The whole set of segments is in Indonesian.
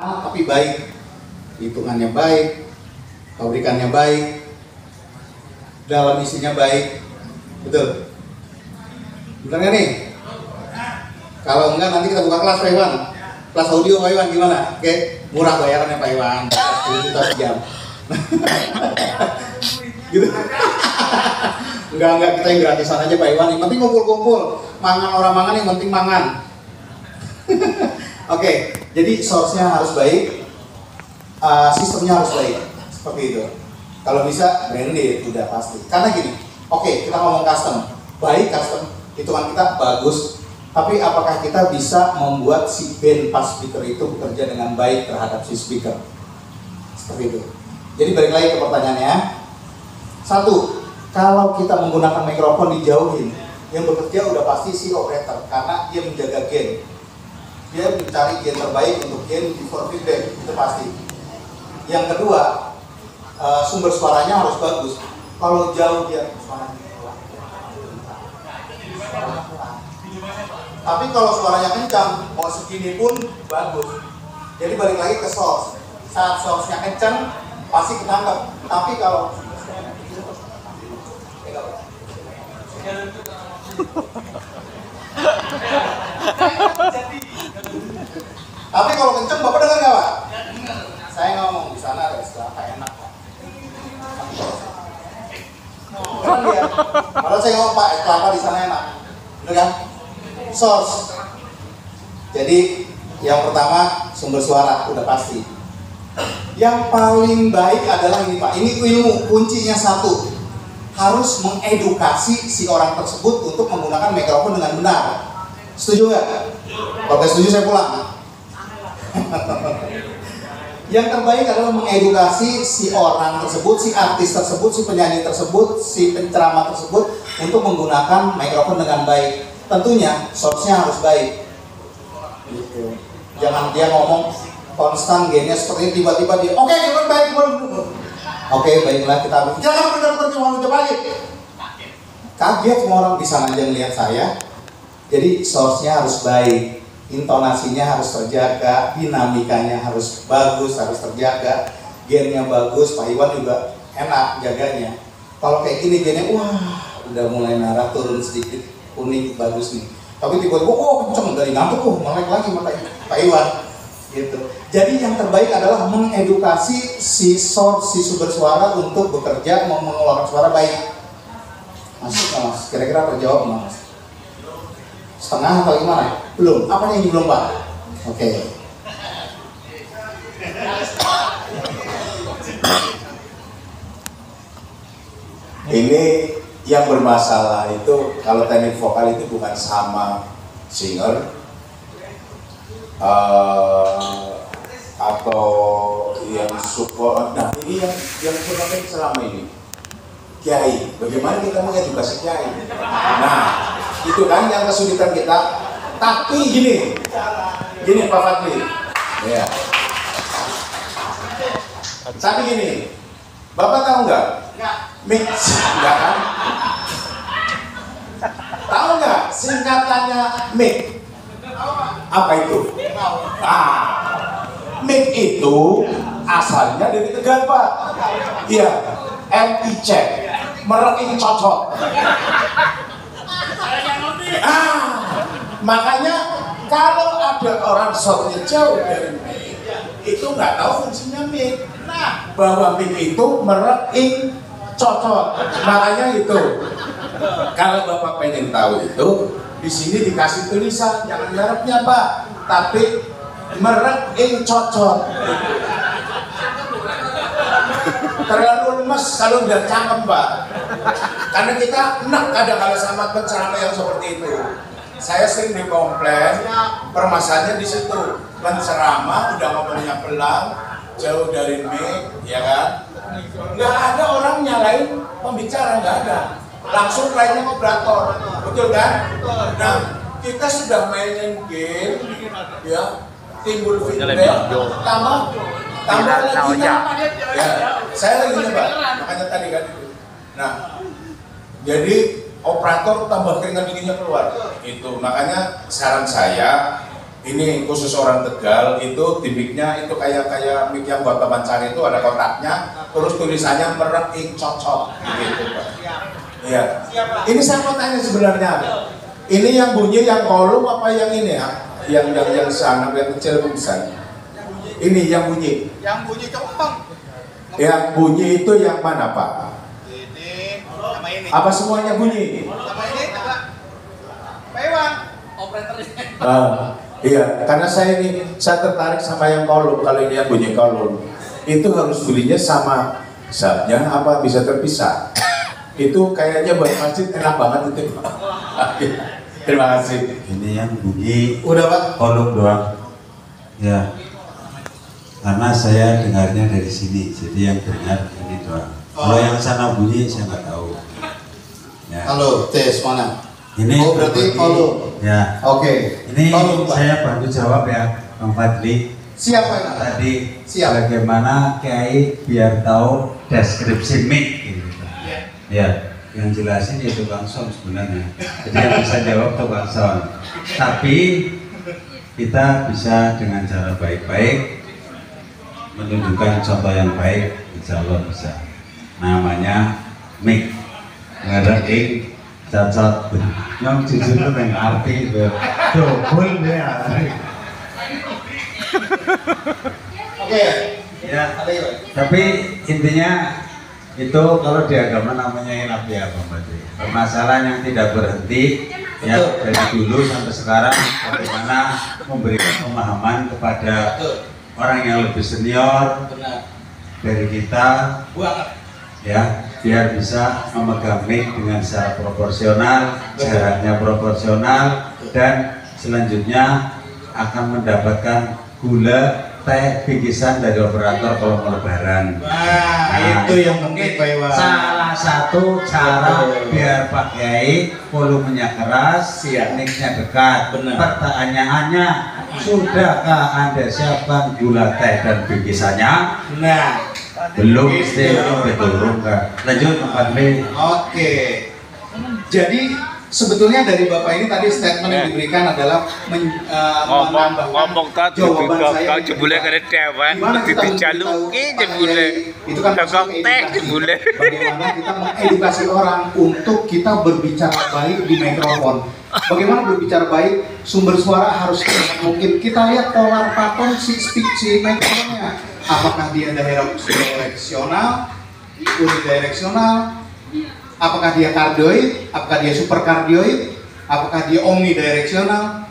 tapi baik, hitungannya baik, pabrikannya baik, dalam isinya baik, betul? Benar nggak nih? Kalau enggak nanti kita buka kelas Pak Iwan, kelas audio Pak Iwan gimana? Oke, murah bayarannya Pak Iwan, 10 juta sejam. Gitu. Enggak kita yang gratisan aja Pak Iwan, yang penting kumpul-kumpul, mangan orang mangan, yang penting mangan. Oke, jadi source-nya harus baik, sistemnya harus baik, seperti itu. Kalau bisa branded udah pasti. Karena gini, oke, kita ngomong custom, baik custom, hitungan kita bagus, tapi apakah kita bisa membuat si band pas speaker itu bekerja dengan baik terhadap si speaker? Seperti itu. Jadi balik lagi ke pertanyaannya. Satu, kalau kita menggunakan mikrofon dijauhin, yang bekerja udah pasti si operator, karena dia menjaga gain. Dia mencari gain terbaik untuk gain before feedback, itu pasti. Yang kedua, sumber suaranya harus bagus. Kalau jauh dia suaranya pelan. Tapi kalau suaranya kencang, mau segini pun bagus. Jadi balik lagi ke source. Saat source-nya kencang, pasti ketangkep. Tapi kalau tapi kalau kenceng Bapak dengar nggak Pak? Saya ngomong di sana ada istilah enak Pak. Kan ya? Padahal saya ngomong Pak, kelapa di sana enak, bener kan? Source. Jadi yang pertama sumber suara udah pasti. Yang paling baik adalah ini Pak. Ini ilmu kuncinya satu. Harus mengedukasi si orang tersebut untuk menggunakan mikrofon dengan benar. Setuju nggak? Kalau nggak setuju saya pulang. Yang terbaik adalah mengedukasi si orang tersebut, si artis tersebut, si penyanyi tersebut, si penceramah tersebut untuk menggunakan mikrofon dengan baik. Tentunya source-nya harus baik. Gitu. Jangan dia ngomong konstan gainnya seperti tiba-tiba dia oke, gimana baik, oke, baiklah kita ambil. Jangan benar-benar cuma udah balik. Kaget semua orang di sana aja ngelihat saya. Jadi source-nya harus baik. Intonasinya harus terjaga, dinamikanya harus bagus, harus terjaga, gennya bagus. Pak Iwan juga enak jaganya. Kalau kayak gini gennya, wah, udah mulai merah, turun sedikit, kuning, bagus nih. Tapi tiba-tiba, oh kenceng, dari ngantuk, melek lagi mata Pak Iwan. Gitu. Jadi yang terbaik adalah mengedukasi si source, si sumber suara untuk bekerja, mengeluarkan suara baik. Masuk nggak Mas? Kira-kira terjawab Mas? Setengah atau gimana? Belum. Apa yang belum Pak? Oke. Ini yang bermasalah itu kalau teknik vokal itu bukan sama singer atau yang support. Nah ini yang sebenarnya selama ini kiai. Bagaimana kita mengedukasi kiai? Nah itu kan yang kesulitan kita. Tapi gini Pak Fadli, ya. Tapi gini, Bapak tahu nggak? Mix, enggak kan? Tahu nggak singkatannya mic? Apa itu? Mic itu asalnya dari Tegal Pak. Iya, MIC, merek ini cocok. Makanya kalau ada orang shotnya jauh dari mic, itu nggak tahu fungsinya mic. Nah, bahwa mic itu merek in cocok. Makanya itu, kalau Bapak pengen tahu itu, di sini dikasih tulisan, jangan mereknya Pak, tapi merek in cocok. Terlalu lemes kalau udah cakep Pak. Karena kita enak kadang kalau sama penceramah yang seperti itu. Saya sering dikomplain, permasalahannya di situ. Penceramah udah ngomongnya pelan, jauh dari mic, ya kan? Nggak ada orang nyalain pembicara, nggak ada. Langsung lainnya operator, betul kan? Nah, kita sudah mainin game, ya, timbul feedback, tambah lagi ya. Saya lagi nyoba, makanya tadi kan itu. Nah, jadi operator tambah keringat dinginnya keluar. Itu makanya saran saya Ini khusus orang Tegal itu di mic-nya itu kayak mic yang buat teman cari itu ada kotaknya, terus tulisannya merek cocok gitu Pak. Iya. Ini saya mau tanya sebenarnya. Ini yang bunyi yang kolom apa yang ini ya? Yang sana yang kecil besar. Ini yang bunyi. Yang bunyi kempeng. Yang bunyi itu yang mana Pak? Ini sama ini. Apa semuanya bunyi? Sama ini apa? Pak Iwan, operatornya. Iya, karena saya tertarik sama yang kolom. Kalau ini yang bunyi kolom, itu harus belinya sama zatnya apa bisa terpisah? Itu kayaknya buat masjid enak banget itu. Terima kasih. Ini yang bunyi Udah Pak. kolom doang. Ya. Karena saya dengarnya dari sini, jadi yang dengar ini doang. Kalau yang sana bunyi saya nggak tahu. Ya. Halo, tes mana? Ini berarti kolom. Ya. Oke. Ini kolom, Pak. saya bantu jawab ya, Bang Fadli. Siapa ini? Tadi Siap. bagaimana Kiai biar tahu deskripsi mic gitu. Ya, yang jelasin ya tukang sound sebenarnya. Jadi yang bisa jawab tukang sound. Tapi kita bisa dengan cara baik-baik menunjukkan contoh yang baik, insya Allah bisa. Namanya mic, ngerti, cocok. Yang jujur itu yang arti double ya. Oke. Ya. Ada ya? Tapi intinya itu kalau di agama namanya inafiah Bang Badri. Permasalahan yang tidak berhenti ya dari dulu sampai sekarang bagaimana memberikan pemahaman kepada orang yang lebih senior Benar. dari kita Banget. ya biar bisa memegang mic dengan secara proporsional, jaraknya proporsional dan selanjutnya akan mendapatkan gula teh bingkisan dari operator kalau mau lebaran. Nah, itu yang mungkin Pak Iwan. Salah satu cara biar Pak Kiai volumenya keras, mic-nya dekat. Benar. Pertanyaannya, sudahkah Anda siapkan gula teh dan bingkisannya? Nah, Belum, mesti betul enggak. Lanjut Pak Fadli. oke. Jadi sebetulnya dari Bapak ini tadi statement yang diberikan adalah ngomong tadi jawaban saya. jebule kare dewan Gimana kita dicaluki memberitahu jebule itu kan tukang maksudnya teh edukasi. jebule. Bagaimana kita mengedukasi orang untuk kita berbicara baik di mikrofon. Bagaimana berbicara baik, sumber suara harus mungkin kita lihat polar pattern si mikrofonnya. Apakah dia direksional, unidireksional, apakah dia kardioid, apakah dia superkardioid, apakah dia omnidireksional.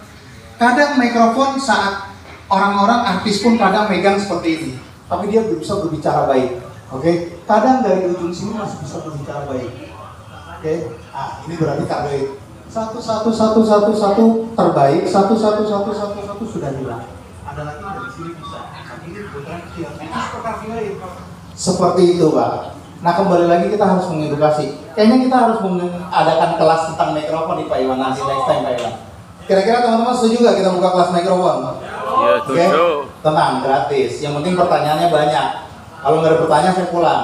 Kadang mikrofon saat orang-orang artis pun kadang megang seperti ini, tapi dia belum bisa berbicara baik. Oke, kadang dari ujung sini masih bisa berbicara baik. Oke, ini berarti kardioid. Satu terbaik, satu sudah hilang. Ada lagi dari sini bisa. Ini kebetulan kecil. Itu superkardioid. Seperti itu, Pak. Nah, kembali lagi kita harus mengedukasi. Kayaknya kita harus mengadakan kelas tentang mikrofon di Pak Iwan nanti next time Pak Iwan. Kira-kira teman-teman setuju nggak kita buka kelas mikrofon? Ya, setuju. Tenang, gratis. Yang penting pertanyaannya banyak. Kalau nggak ada pertanyaan saya pulang.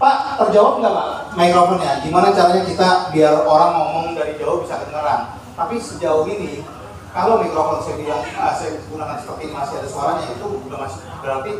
Pak, terjawab nggak Pak mikrofonnya? Gimana caranya kita biar orang ngomong dari jauh bisa kedengeran? Tapi sejauh ini, kalau mikrofon saya bilang saya gunakan seperti ini masih ada suaranya, itu udah masih berarti